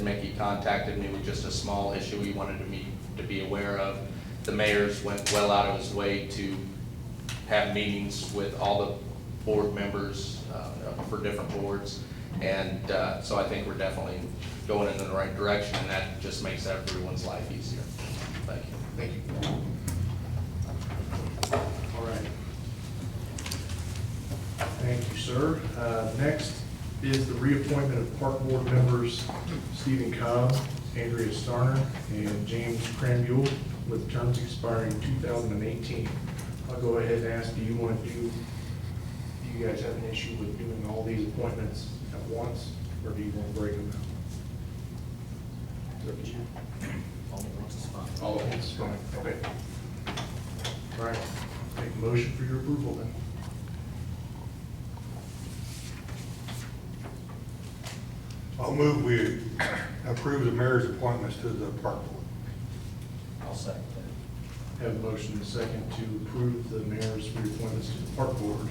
Mickey contacted me with just a small issue he wanted me to be aware of. The mayor's went well out of his way to have meetings with all the board members for different boards. And so I think we're definitely going in the right direction, and that just makes everyone's life easier. Thank you. Thank you. All right. Thank you, sir. Next is the reappointment of park board members Stephen Cobb, Andrea Starner, and James Cranbuell with terms expiring 2018. I'll go ahead and ask, do you guys have an issue with doing all these appointments at once, or do you want to break them out? All at once is fine. All at once is fine, okay. All right, make a motion for your approval then. I'll move we approve the mayor's appointments to the park board. I'll second that. Have a motion and a second to approve the mayor's reappointments to the park board.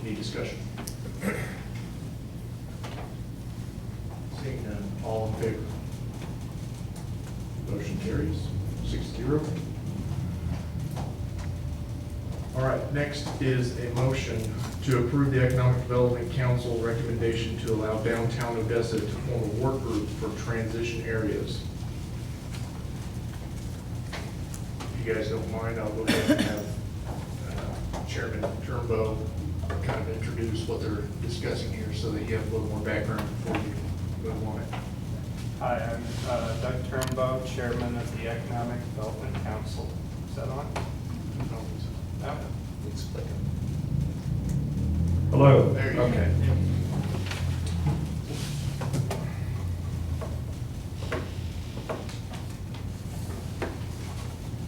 Any discussion? Seeing none, all in favor? Motion carries 6-0. All right, next is a motion to approve the Economic Development Council recommendation to allow downtown Odessa to form a work group for transition areas. If you guys don't mind, I'll go ahead and have Chairman Turnbow kind of introduce what they're discussing here so that you have a little more background before you move on it. Hi, I'm Doug Turnbow, Chairman of the Economic Development Council. Is that on? No? Please click it. Hello. There you go. Okay.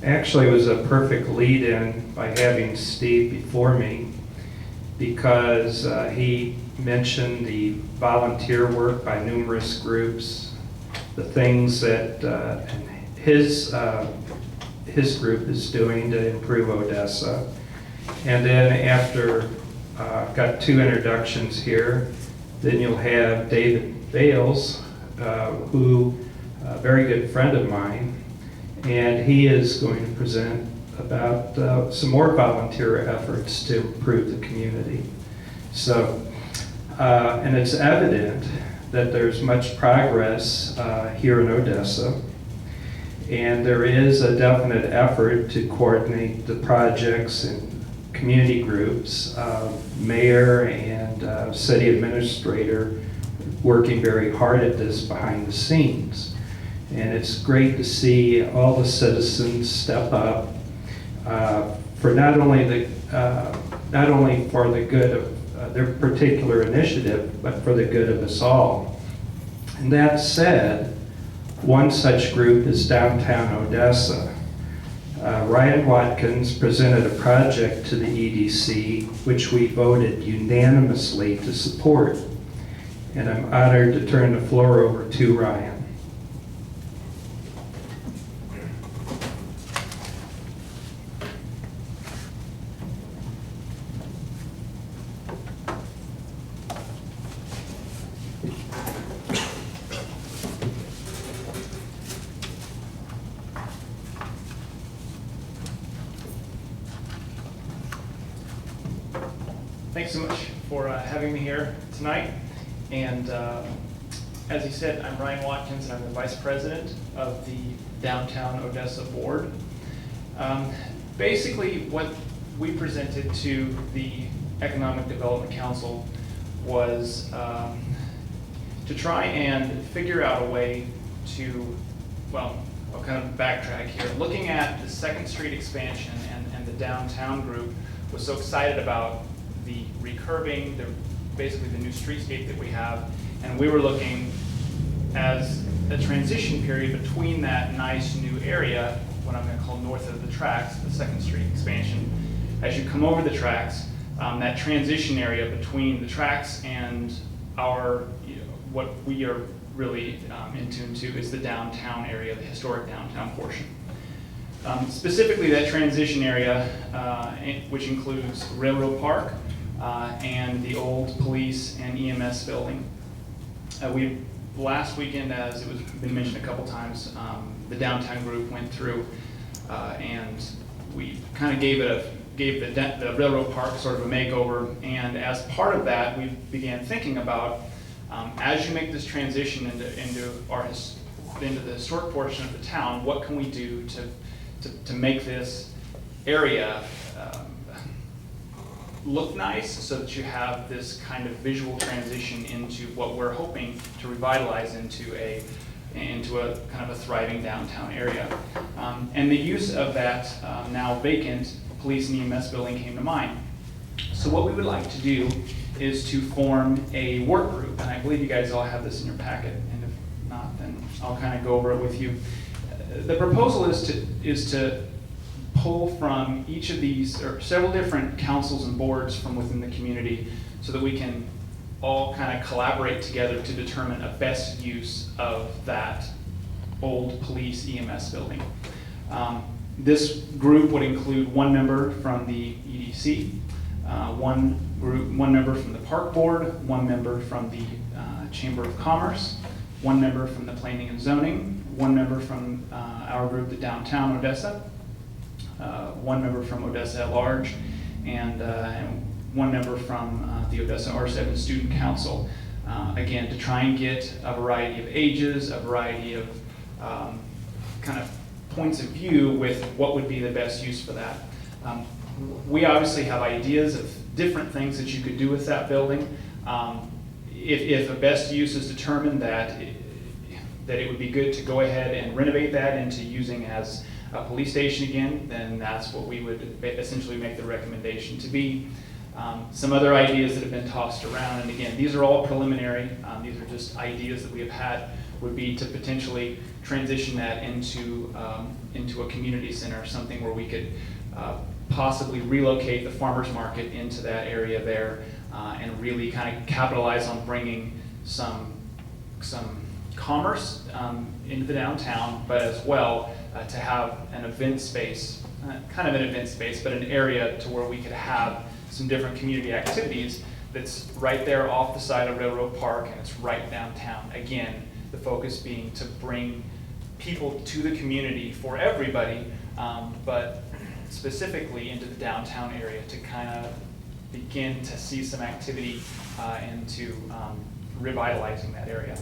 Actually, it was a perfect lead-in by having Steve before me, because he mentioned the volunteer work by numerous groups, the things that his group is doing to improve Odessa. And then after I've got two introductions here, then you'll have David Bales, who a very good friend of mine, and he is going to present about some more volunteer efforts to improve the community. So, and it's evident that there's much progress here in Odessa, and there is a definite effort to coordinate the projects and community groups, mayor and city administrator working very hard at this behind the scenes. And it's great to see all the citizens step up for not only for the good of their particular initiative, but for the good of us all. And that said, one such group is Downtown Odessa. Ryan Watkins presented a project to the EDC, which we voted unanimously to support. And I'm honored to turn the floor over to Ryan. Thanks so much for having me here tonight. And as he said, I'm Ryan Watkins, and I'm the Vice President of the Downtown Odessa Board. Basically, what we presented to the Economic Development Council was to try and figure out a way to, well, I'll kind of backtrack here. Looking at the 2nd Street expansion and the downtown group was so excited about the recurving, basically the new streetscape that we have, and we were looking as a transition period between that nice new area, what I'm going to call north of the tracks, the 2nd Street expansion. As you come over the tracks, that transition area between the tracks and our, what we are really in tune to is the downtown area, the historic downtown portion. Specifically, that transition area, which includes Railroad Park, and the old police and EMS building. We last weekend, as it was been mentioned a couple times, the downtown group went through and we kind of gave the railroad park sort of a makeover. And as part of that, we began thinking about, as you make this transition into the historic portion of the town, what can we do to make this area look nice, so that you have this kind of visual transition into what we're hoping to revitalize into a kind of a thriving downtown area. And the use of that now vacant police and EMS building came to mind. So what we would like to do is to form a work group, and I believe you guys all have this in your packet, and if not, then I'll kind of go over it with you. The proposal is to pull from each of these, or several different councils and boards from within the community, so that we can all kind of collaborate together to determine a best use of that old police EMS building. This group would include one member from the EDC, one member from the Park Board, one member from the Chamber of Commerce, one member from the Planning and Zoning, one member from our group, the Downtown Odessa, one member from Odessa at Large, and one member from the Odessa R7 Student Council. Again, to try and get a variety of ages, a variety of kind of points of view with what would be the best use for that. We obviously have ideas of different things that you could do with that building. If a best use is determined that it would be good to go ahead and renovate that into using as a police station again, then that's what we would essentially make the recommendation to be. Some other ideas that have been tossed around, and again, these are all preliminary, these are just ideas that we have had, would be to potentially transition that into a community center, something where we could possibly relocate the farmers market into that area there, and really kind of capitalize on bringing some commerce into the downtown, but as well to have an event space, kind of an event space, but an area to where we could have some different community activities that's right there off the side of Railroad Park, and it's right downtown. Again, the focus being to bring people to the community for everybody, but specifically into the downtown area to kind of begin to see some activity into revitalizing that area.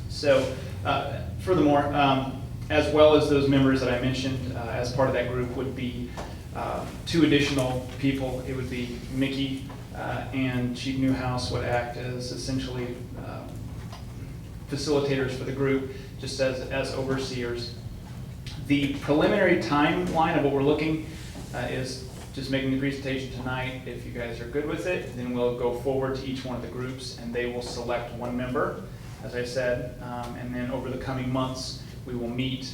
So furthermore, as well as those members that I mentioned as part of that group would be 2 additional people. It would be Mickey and Chief Newhouse would act as essentially facilitators for the group, just as overseers. The preliminary timeline of what we're looking is just making the presentation tonight. If you guys are good with it, then we'll go forward to each one of the groups and they will select one member, as I said, and then over the coming months we will meet,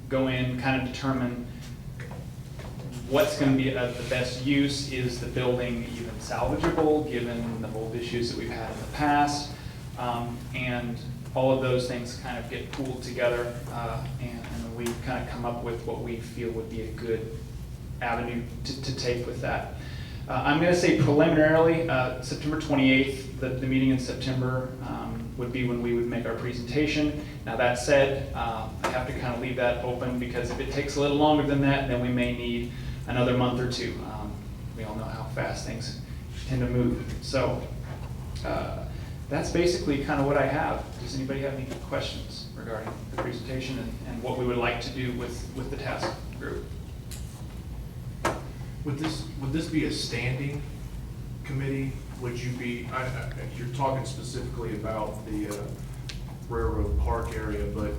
go in, kind of determine what's going to be the best use. Is the building even salvageable given the mold issues that we've had in the past? And all of those things kind of get pooled together, and we kind of come up with what we feel would be a good avenue to take with that. I'm going to say preliminarily, September 28th, the meeting in September would be when we would make our presentation. Now that said, I have to kind of leave that open, because if it takes a little longer than that, then we may need another month or 2. We all know how fast things tend to move. So that's basically kind of what I have. Does anybody have any questions regarding the presentation and what we would like to do with the task group? Would this be a standing committee? Would you be, you're talking specifically about the Railroad Park area, but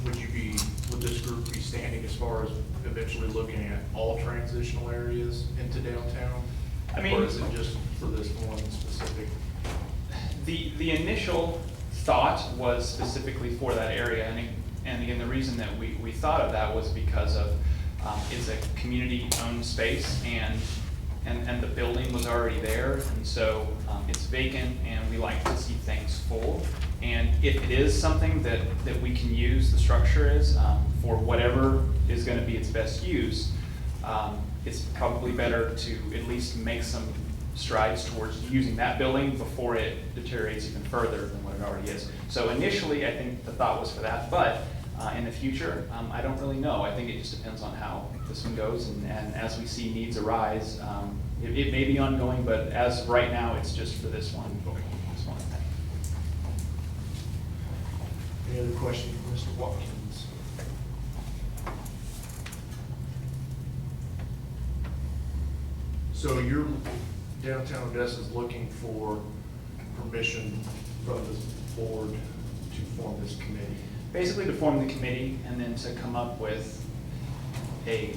would this group be standing as far as eventually looking at all transitional areas into downtown? I mean, or is it just for this one specific? The initial thought was specifically for that area, and again, the reason that we thought of that was because of it's a community-owned space, and the building was already there, and so it's vacant, and we like to see things full. And if it is something that we can use, the structure is, for whatever is going to be its best use, it's probably better to at least make some strides towards using that building before it deteriorates even further than what it already is. So initially, I think the thought was for that, but in the future, I don't really know. I think it just depends on how this one goes, and as we see needs arise, it may be ongoing, but as of right now, it's just for this one. Any other questions for Mr. Watkins? So your downtown Odessa is looking for permission from this board to form this committee? Basically to form the committee and then to come up with to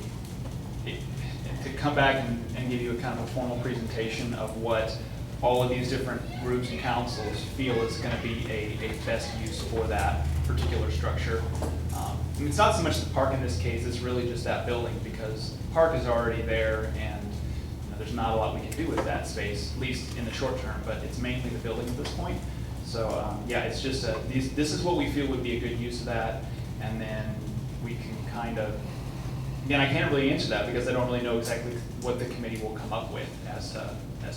come back and give you a kind of a formal presentation of what all of these different groups and councils feel is going to be a best use for that particular structure. I mean, it's not so much the park in this case, it's really just that building, because the park is already there and there's not a lot we can do with that space, at least in the short term, but it's mainly the building at this point. So yeah, it's just this is what we feel would be a good use of that, and then we can kind of, again, I can't really answer that because I don't really know exactly what the committee will come up with as to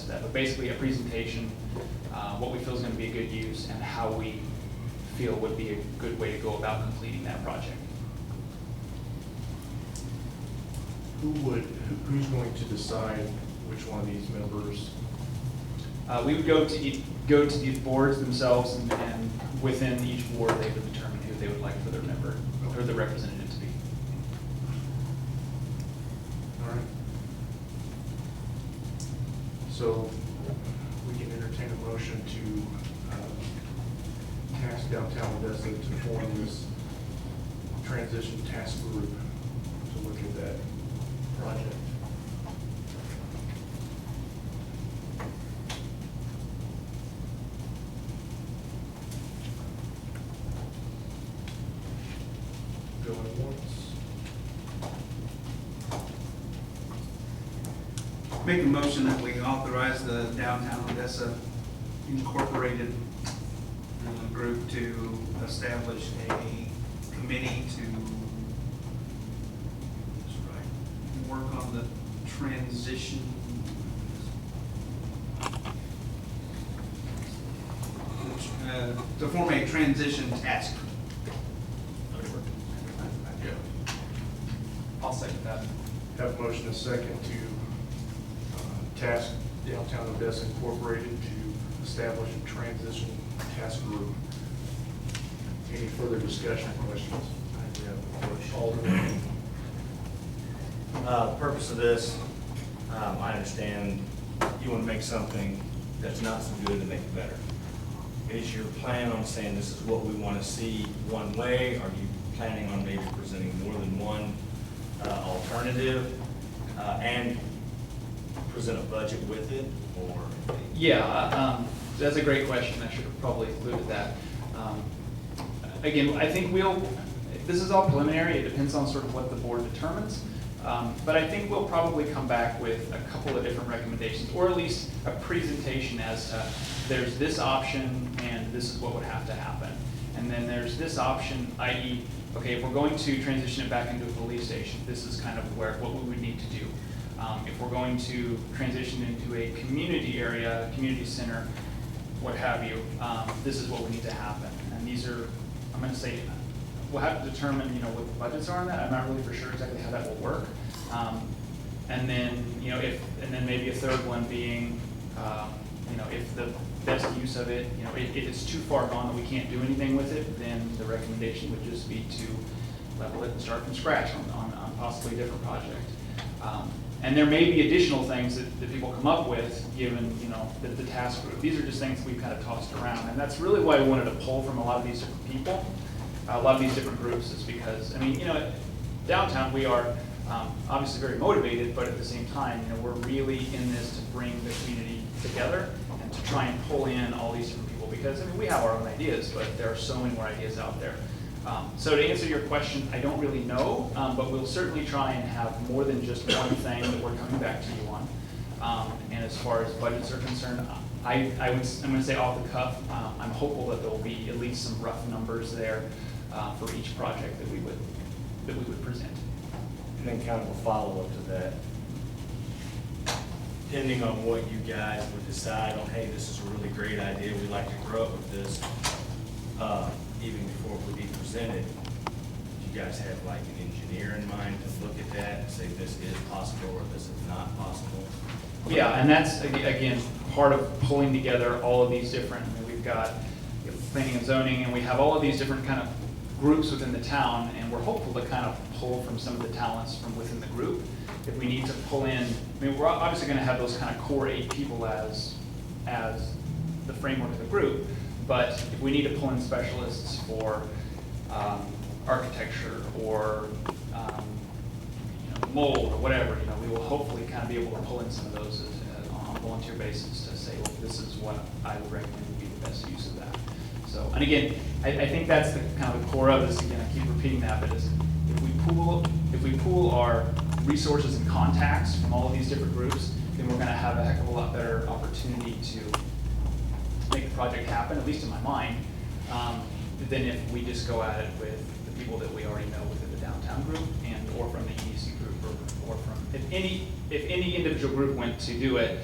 that, but basically a presentation, what we feel is going to be a good use and how we feel would be a good way to go about completing that project. Who's going to decide which one of these members? We would go to these boards themselves, and within each ward, they would determine who they would like for their member or their representative to be. All right. So we can entertain a motion to task downtown Odessa to form this transition task group to look at that project. Going once. Make a motion that we authorize the Downtown Odessa Incorporated group to establish a committee to work on the transition. To form a transition task group. I'll second that. Have a motion and a second to task Downtown Odessa Incorporated to establish a transition task group. Any further discussion or questions? Aldermen. The purpose of this, I understand you want to make something that's not so good and make it better. Is your plan on saying this is what we want to see one way? Are you planning on maybe presenting more than one alternative and present a budget with it, or? Yeah, that's a great question. I should have probably included that. Again, I think this is all preliminary. It depends on sort of what the board determines. But I think we'll probably come back with a couple of different recommendations, or at least a presentation as to there's this option and this is what would have to happen. And then there's this option, i.e., okay, if we're going to transition it back into a police station, this is kind of what we would need to do. If we're going to transition into a community area, community center, what have you, this is what would need to happen. And these are, I'm going to say, we'll have to determine, what the budgets are on that. I'm not really for sure exactly how that will work. And then, and then maybe a third one being, if the best use of it, if it's too far gone that we can't do anything with it, then the recommendation would just be to level it and start from scratch on possibly a different project. And there may be additional things that people come up with given, the task group. These are just things that we've kind of tossed around. And that's really why we wanted to pull from a lot of these different people, a lot of these different groups, is because, downtown we are obviously very motivated, but at the same time, we're really in this to bring the community together and to try and pull in all these different people, because we have our own ideas, but there are so many more ideas out there. So to answer your question, I don't really know, but we'll certainly try and have more than just one thing that we're coming back to you on. And as far as budgets are concerned, I'm going to say off the cuff, I'm hopeful that there will be at least some rough numbers there for each project that we would present. And then kind of a follow-up to that. depending on what you guys would decide on, hey, this is a really great idea, we'd like to grow up with this, even before it would be presented, do you guys have like an engineer in mind to look at that and say this is possible or this is not possible? Yeah, and that's, again, part of pulling together all of these different, I mean, we've got planning and zoning, and we have all of these different kind of groups within the town, and we're hopeful to kind of pull from some of the talents from within the group. If we need to pull in, I mean, we're obviously gonna have those kind of core 8 people as the framework of the group, but if we need to pull in specialists for architecture or mold or whatever, we will hopefully kind of be able to pull in some of those on a volunteer basis to say, well, this is what I would recommend would be the best use of that. So, and again, I think that's the kind of the core of this. Again, I keep repeating that, but is if we pool our resources and contacts from all of these different groups, then we're going to have a heck of a lot better opportunity to make the project happen, at least in my mind, than if we just go at it with the people that we already know within the downtown group and or from the EDC group or from if any individual group went to do it,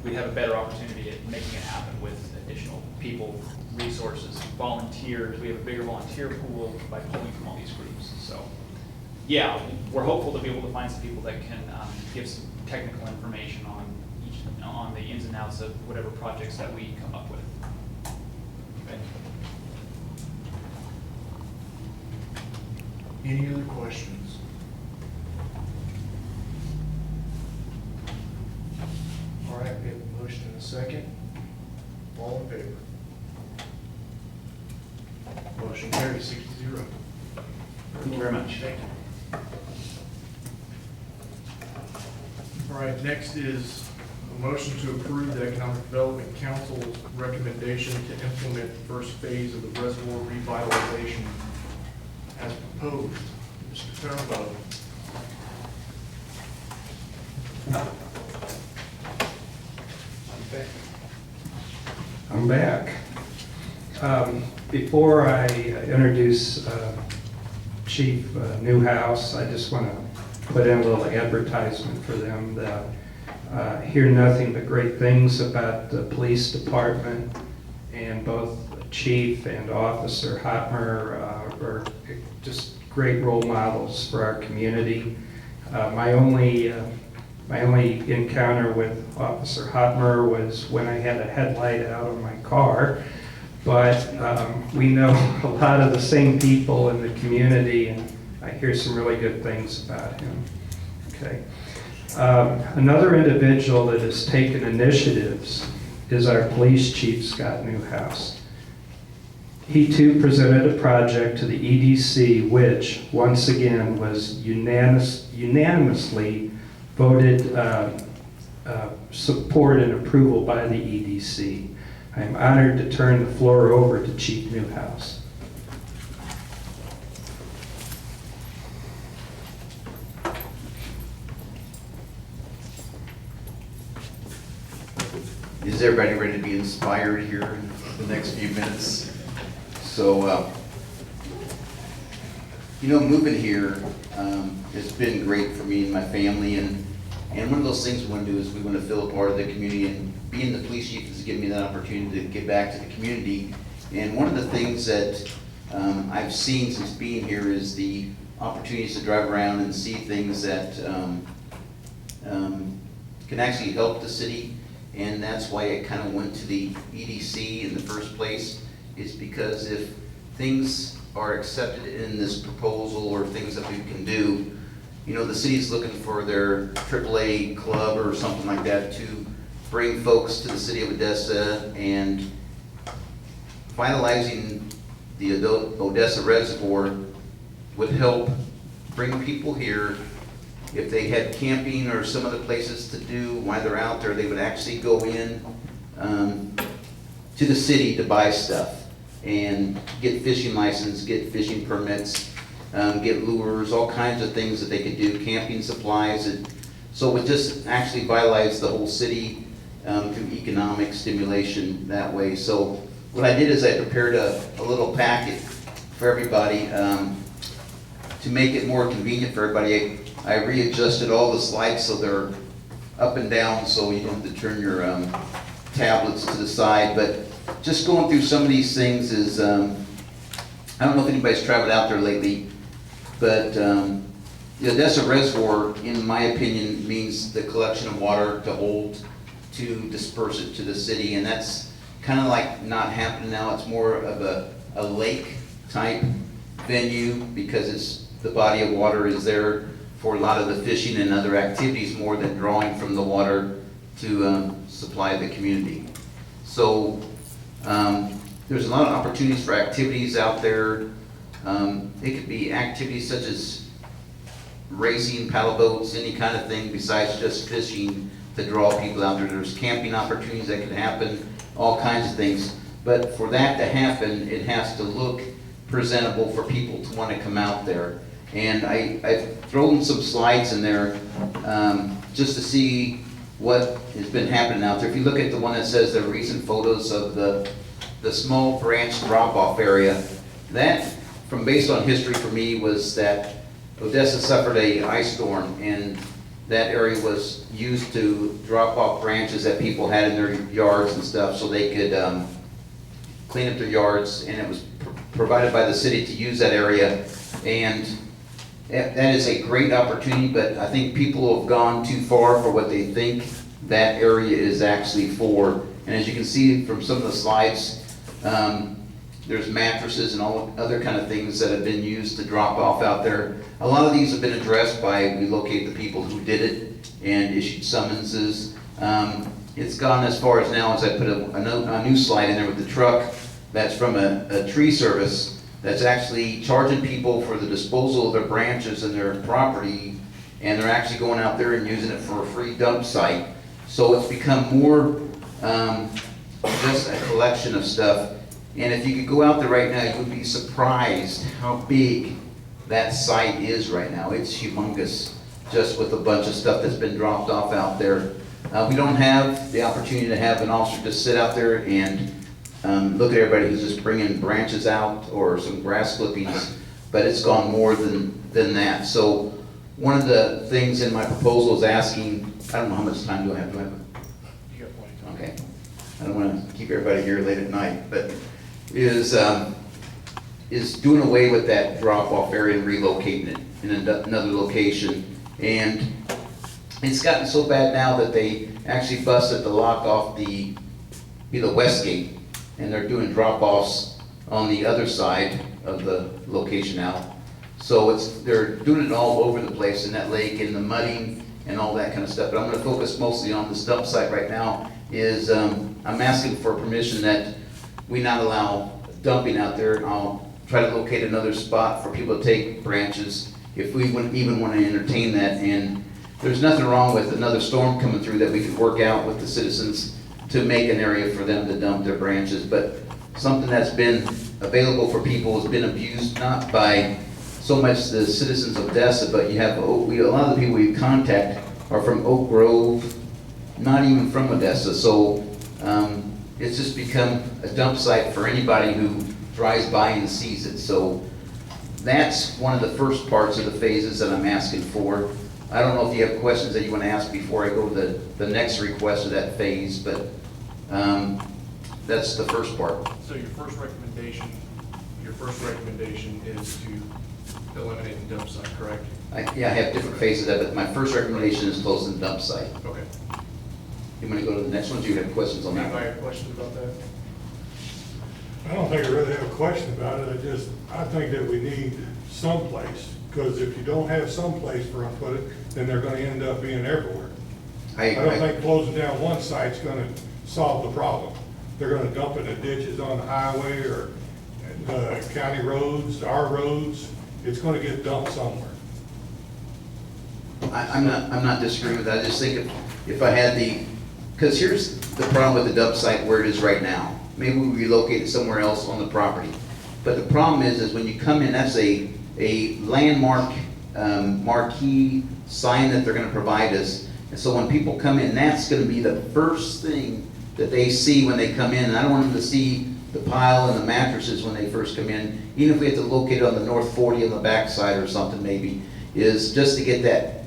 we'd have a better opportunity at making it happen with additional people, resources, volunteers. We have a bigger volunteer pool by pulling from all these groups. So yeah, we're hopeful to be able to find some people that can give some technical information on the ins and outs of whatever projects that we come up with. Okay. Any other questions? All right, we have a motion and a second. All in favor? Motion carries 6-0. Thank you very much. Thank you. All right, next is a motion to approve the Economic Development Council's recommendation to implement the first phase of the reservoir revitalization as proposed. Mr. Turnbow. I'm back. Before I introduce Chief Newhouse, I just want to put in a little advertisement for them that hear nothing but great things about the police department, and both Chief and Officer Hotmer are just great role models for our community. My only encounter with Officer Hotmer was when I had a headlight out on my car, but we know a lot of the same people in the community, and I hear some really good things about him. Okay. Another individual that has taken initiatives is our police chief, Scott Newhouse. He too presented a project to the EDC, which once again was unanimously voted support and approval by the EDC. I am honored to turn the floor over to Chief Newhouse. Is everybody ready to be inspired here in the next few minutes? So, moving here has been great for me and my family, and one of those things we want to do is we want to feel a part of the community, and being the police chief has given me that opportunity to give back to the community. And one of the things that I've seen since being here is the opportunities to drive around and see things that can actually help the city. And that's why I kind of went to the EDC in the first place, is because if things are accepted in this proposal or things that we can do, the city's looking for their AAA club or something like that to bring folks to the city of Odessa, and finalizing the Odessa Reservoir would help bring people here. If they had camping or some other places to do while they're out there, they would actually go in to the city to buy stuff and get fishing license, get fishing permits, get lures, all kinds of things that they could do, camping supplies. So it would just actually vitalize the whole city through economic stimulation that way. So what I did is I prepared a little packet for everybody to make it more convenient for everybody. I readjusted all the slides so they're up and down, so you don't have to turn your tablets to the side. But just going through some of these things is, I don't know if anybody's traveled out there lately, but the Odessa Reservoir, in my opinion, means the collection of water to hold, to disperse it to the city, and that's kind of like not happening now. It's more of a lake type venue because it's, the body of water is there for a lot of the fishing and other activities more than drawing from the water to supply the community. So there's a lot of opportunities for activities out there. It could be activities such as racing, paddle boats, any kind of thing besides just fishing to draw people out there. There's camping opportunities that could happen, all kinds of things. But for that to happen, it has to look presentable for people to want to come out there. And I've thrown some slides in there just to see what has been happening out there. If you look at the one that says the recent photos of the small branch drop-off area, that, from based on history for me, was that Odessa suffered a ice storm, and that area was used to drop off branches that people had in their yards and stuff so they could clean up their yards, and it was provided by the city to use that area. And that is a great opportunity, but I think people have gone too far for what they think that area is actually for. And as you can see from some of the slides, there's mattresses and all other kind of things that have been used to drop off out there. A lot of these have been addressed by, we locate the people who did it and issued summonses. It's gone as far as now as I put a new slide in there with the truck that's from a tree service that's actually charging people for the disposal of their branches and their property, and they're actually going out there and using it for a free dump site. So it's become more just a collection of stuff. And if you could go out there right now, you would be surprised how big that site is right now. It's humongous, just with a bunch of stuff that's been dropped off out there. We don't have the opportunity to have an officer just sit out there and look at everybody who's just bringing branches out or some grass clippings, but it's gone more than that. So one of the things in my proposal is asking, I don't know how much time do I have? You got plenty of time. Okay. I don't want to keep everybody here late at night, but is doing away with that drop-off area and relocating it in another location. And it's gotten so bad now that they actually busted the lock off the west gate, and they're doing drop-offs on the other side of the location now. So they're doing it all over the place in that lake and the mudding and all that kind of stuff. But I'm going to focus mostly on this dump site right now. Is I'm asking for permission that we not allow dumping out there. I'll try to locate another spot for people to take branches if we wouldn't even want to entertain that. And there's nothing wrong with another storm coming through that we could work out with the citizens to make an area for them to dump their branches. But something that's been available for people has been abused, not by so much the citizens of Odessa, but you have a lot of the people we contact are from Oak Grove, not even from Odessa. So it's just become a dump site for anybody who drives by and sees it. So that's one of the first parts of the phases that I'm asking for. I don't know if you have questions that you want to ask before I go to the next request of that phase, but that's the first part. So your first recommendation is to eliminate the dump site, correct? Yeah, I have different phases of it. My first recommendation is closing the dump site. Okay. You want to go to the next one? Do you have questions on that? Anybody have questions about that? I don't think I really have a question about it. I think that we need someplace, because if you don't have someplace for them to put it, then they're gonna end up being everywhere. I don't think closing down one site's gonna solve the problem. They're gonna dump it in ditches on the highway or county roads, our roads. It's gonna get dumped somewhere. I'm not disagreeing with that. I just think if I had because here's the problem with the dump site where it is right now. Maybe we relocate it somewhere else on the property. But the problem is when you come in, that's a landmark marquee sign that they're gonna provide us. And so when people come in, that's gonna be the first thing that they see when they come in. And I don't want them to see the pile and the mattresses when they first come in. Even if we have to locate it on the North 40 on the backside or something maybe, is just to get that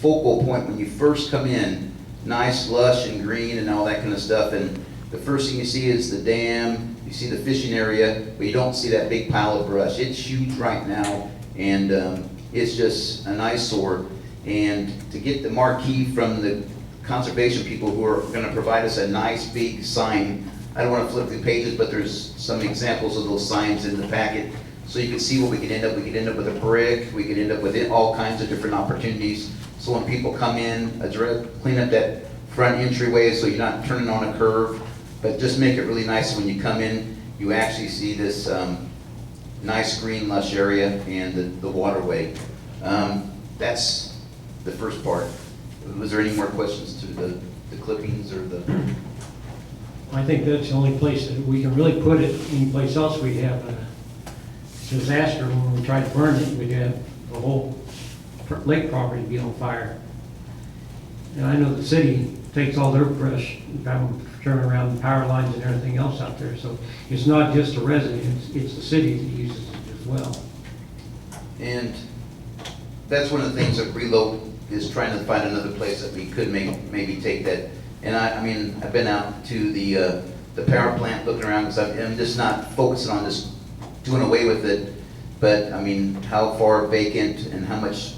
focal point when you first come in, nice, lush and green and all that kind of stuff. And the first thing you see is the dam, you see the fishing area, but you don't see that big pile of brush. It's huge right now, and it's just an eyesore. And to get the marquee from the conservation people who are gonna provide us a nice big sign, I don't wanna flip through pages, but there's some examples of those signs in the packet. So you can see what we could end up. We could end up with a brick, we could end up with all kinds of different opportunities. So when people come in, clean up that front entryway so you're not turning on a curve, but just make it really nice. When you come in, you actually see this nice green lush area and the waterway. That's the first part. Was there any more questions to the clippings or the? I think that's the only place that we can really put it. Any place else we'd have a disaster when we tried to burn it. We'd have the whole lake property be on fire. And I know the city takes all their brush, turn around the power lines and everything else out there. So it's not just the residents, it's the city that uses it as well. And that's one of the things that Reload is trying to find another place that we could maybe take that. And I mean, I've been out to the power plant looking around, because I'm just not focusing on this doing away with it. But I mean, how far vacant and how much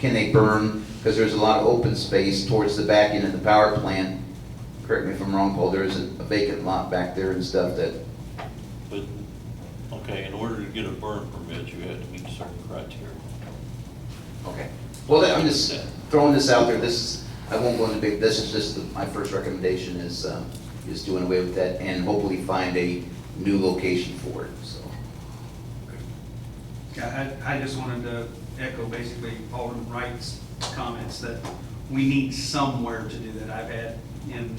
can they burn? Because there's a lot of open space towards the back end of the power plant. Correct me if I'm wrong, Paul, there is a vacant lot back there and stuff that. But, okay, in order to get a burn permit, you have to meet certain criteria. Okay. Well, I'm just throwing this out there. I won't go into big, this is just my first recommendation is doing away with that and hopefully find a new location for it, so. Yeah, I just wanted to echo basically Alderman Wright's comments that we need somewhere to do that. I've had in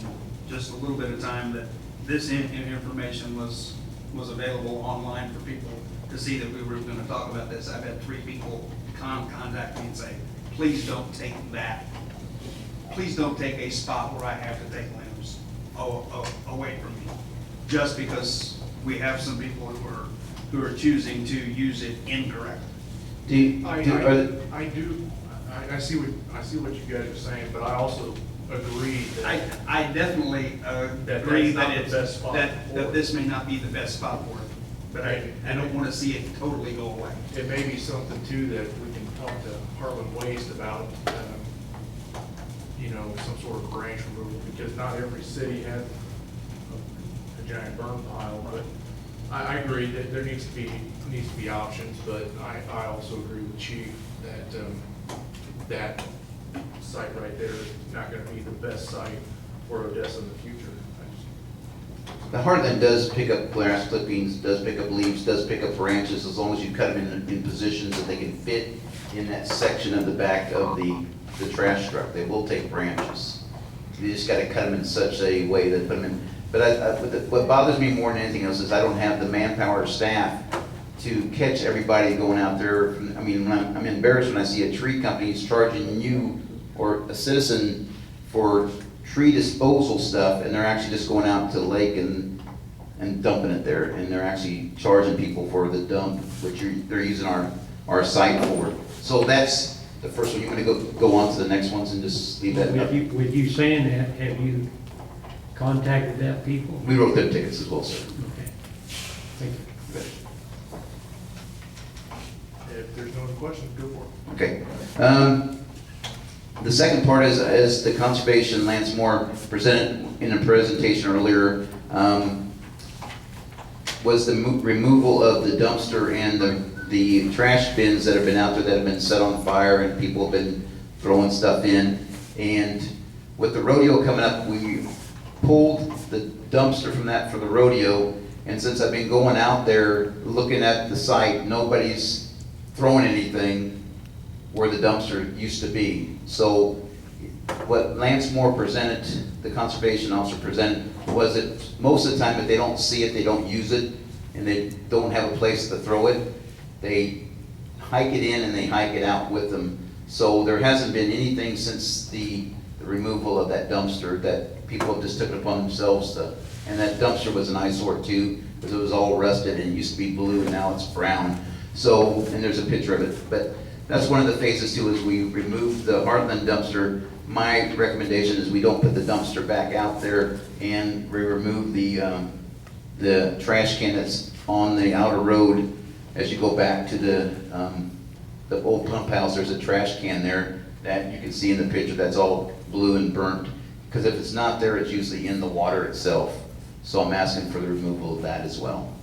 just a little bit of time that this information was available online for people to see that we were going to talk about this. I've had 3 people contact me and say, please don't take that. Please don't take a spot where I have to take limbs away from me, just because we have some people who are choosing to use it incorrectly. I see what you guys are saying, but I also agree that. I definitely That agree that's not that the best spot that for it. this may not be the best spot for it, but I don't want to see it totally go away. It may be something too that we can talk to Harlan Waste about, some sort of branch removal, because not every city has a giant burn pile, but I agree that there needs to be options, but I also agree with Chief that, that site right there is not gonna be the best site for Odessa in the future. The Heartland does pick up grass clippings, does pick up leaves, does pick up branches, as long as you cut them in positions that they can fit in that section of the back of the trash truck. They will take branches. You just gotta cut them in such a way that put them in. But what bothers me more than anything else is I don't have the manpower or staff to catch everybody going out there. I mean, I'm embarrassed when I see a tree company is charging you or a citizen for tree disposal stuff, and they're actually just going out to the lake and dumping it there, and they're actually charging people for the dump, which they're using our site for. So that's the first one. You want to go on to the next ones and just leave that up? With you saying that, have you contacted that people? We wrote them tickets as well, sir. Okay. Thank you. If there's no other questions, go for it. Okay. The second part is, as the Conservation Lance Moore presented in a presentation earlier, was the removal of the dumpster and the trash bins that have been out there that have been set on fire and people have been throwing stuff in. And with the rodeo coming up, we pulled the dumpster from that for the rodeo. And since I've been going out there looking at the site, nobody's throwing anything where the dumpster used to be. So what Lance Moore presented, the conservation officer presented, was that most of the time if they don't see it, they don't use it, and they don't have a place to throw it, they hike it in and they hike it out with them. So there hasn't been anything since the removal of that dumpster that people have just took it upon themselves to, and that dumpster was an eyesore too, because it was all rusted and it used to be blue and now it's brown. So, and there's a picture of it, but That's one of the phases too, is we remove the Heartland dumpster. My recommendation is we don't put the dumpster back out there, and we remove the trash can that's on the outer road. As you go back to the old pump house, there's a trash can there that you can see in the picture that's all blue and burnt. Because if it's not there, it's usually in the water itself. So I'm asking for the removal of that as well.